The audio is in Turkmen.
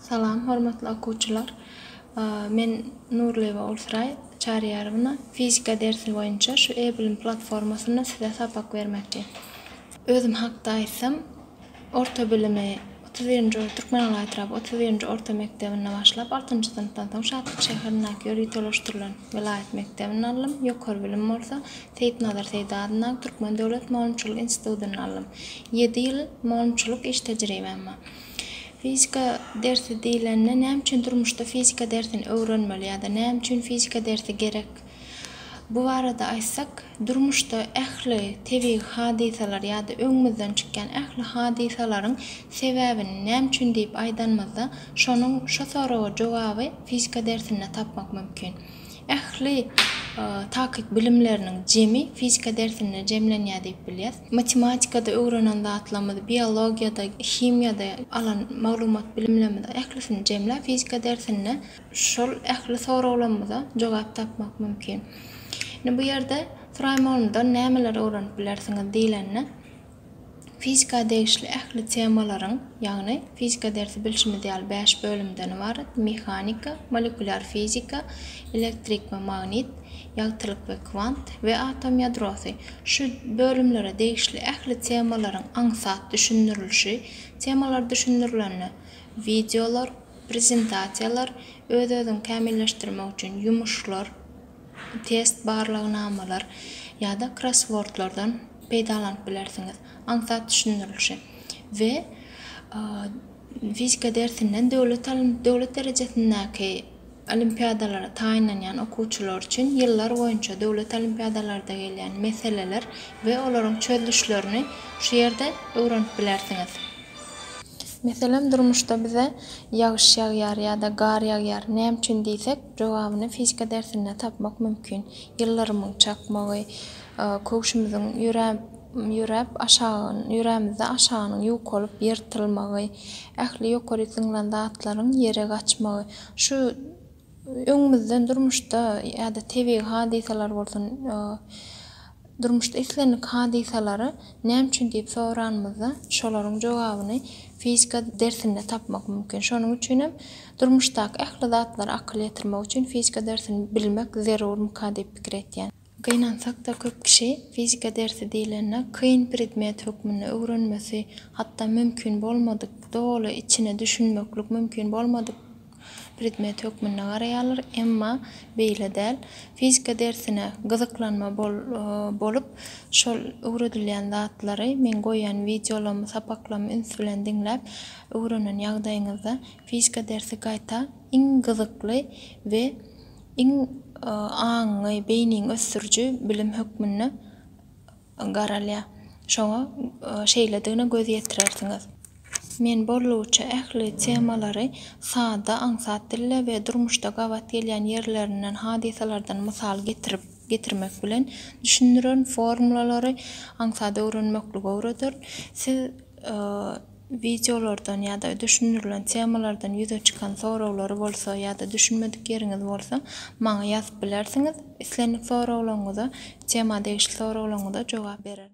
Salam, hormatly okuwçylar. Men Nurleba Ulsuray, çary ýarymyna fizika dersi boýunça şu e-bilim platformasyna size sabak bermekdiyim. Özüm hakda aýtsam, orta bilimi 31-nji Türkmenhala Aýtrap 31-nji orta mektebine başlap 6-njy synpdan soň Şatlyk şäherindäki ýöregleşdirilen vilayet mektebini aldym. Ýokary bilim bolsa Seýitnazar Seýdadynyň Türkmen Döwlet Muallimçilik institutyny aldym. 7 ýyl muallimçilik iş tejribem bar. Fizika dersi diýilende näme üçin durmuşda fizika dersini öwrenmeli ýa-da näme üçin fizika dersi gerek? Bu barada aýtsak, durmuşda ähli tebii hadisalar ýa-da öňümizden çykkan ähli hadisalaryň sebäbini näme üçin diýip aýdanmazda, şonuň şo soraga jogaby fizika dersinde tapmak mümkin. Ähli takyk bilimleriniň jemi fizika dersinde jemlenýär diýip bilýäs. Matematikada öwrenen zatlarymyz, biologiýada, himiýada alan maglumat bilimlerimiz ählisini jemläp fizika dersinde şol ähli soraglarymyza jogap tapmak mümkin. Bu ýerde Suraýmandan nämeler öwrenip bilersiňiz diýilende, fizika degişli ähli temalaryň, ýagny fizika dersi bilişimiz ýaly 5 bölümden ibaret: mehanika, molekular fizika, elektrik we magnet, ýagtylyk we kvant we atom ýadrosy. Şu bölümlere degişli ähli temalaryň aňsat düşündirilişi, temalar düşündirilende videolar, prezentasiýalar, öz-özüni kämilleşdirmek üçin ýumuşlar, test barlagnamalar ýa-da crosswordlardan peýdalanyp bilersiňiz. Aňsat düşündirilişi we fizika dersinden döwlet derejesindäki olimpiadalara taýinlanýan okuwçylar üçin ýyllar boýunça döwlet olimpiadalarynda gelýän meseleler we olaryň çözülüşlerini şu ýerde öwrenip bilersiňiz. Meselem durmuşda bize ýagyş ýagýar ýa-da gar ýagýar näme üçin diýsek, jogabyny fizika dersinde tapmak mümkin. Ýyllarymyň çakmagy, köküşimiziň ýürämizde aşagynyň ýok bolup ýertilmegi, ähli ýokary syňlan zatlaryň ýere gaçmagy, şu öňümizden durmuşda ýa-da tebii hadisalar bolsun, durmuşda islenlik hadisalary näme üçin diýip soranmyzda şolaryň jogabyny fizika dersinde tapmak mümkin. Şonuň üçin hem durmuşdaky ähli zatlary akyl ýetirmek üçin fizika dersini bilmek zerurmyka diýip pikir etýän. Gynansak da köp kişi fizika dersi diýilende kyn predmet hökmüni öwrenmesi, hatda mümkin bolmadyk, doly içine düşünmeklik mümkin bolmadyk predmet hökmüne garaýarlar, emma beýle däl. Fizika dersine gyzyklanma bolup, şol öwredilýän zatlary men goýan videolamy, sapaklamy üns bilen diňläp öwrenen ýagdaýyňyzda fizika dersi gaýta iň gyzykly we iň aňy, beýniň ösdürjü bilim hökmüne garalýar. Şoňa şeýledigine göz ýetirersiňiz. Men bolluça ähli temalary sada aňsat dille we durmuşda gabat gelýän ýerlerinden hadisalardan mysal getirmek bilen düşündiren formulary aňsat öwrenmeklik öwredir. Siz videolardan ýa-da düşündirilen temalardan ýüze çykan soraglary bolsa ýa-da düşünmedik ýeriňiz bolsa maňa ýazyp bilersiňiz. Islenip soraglaryňyza, tema degişli soraglaryňyza jogap bererim.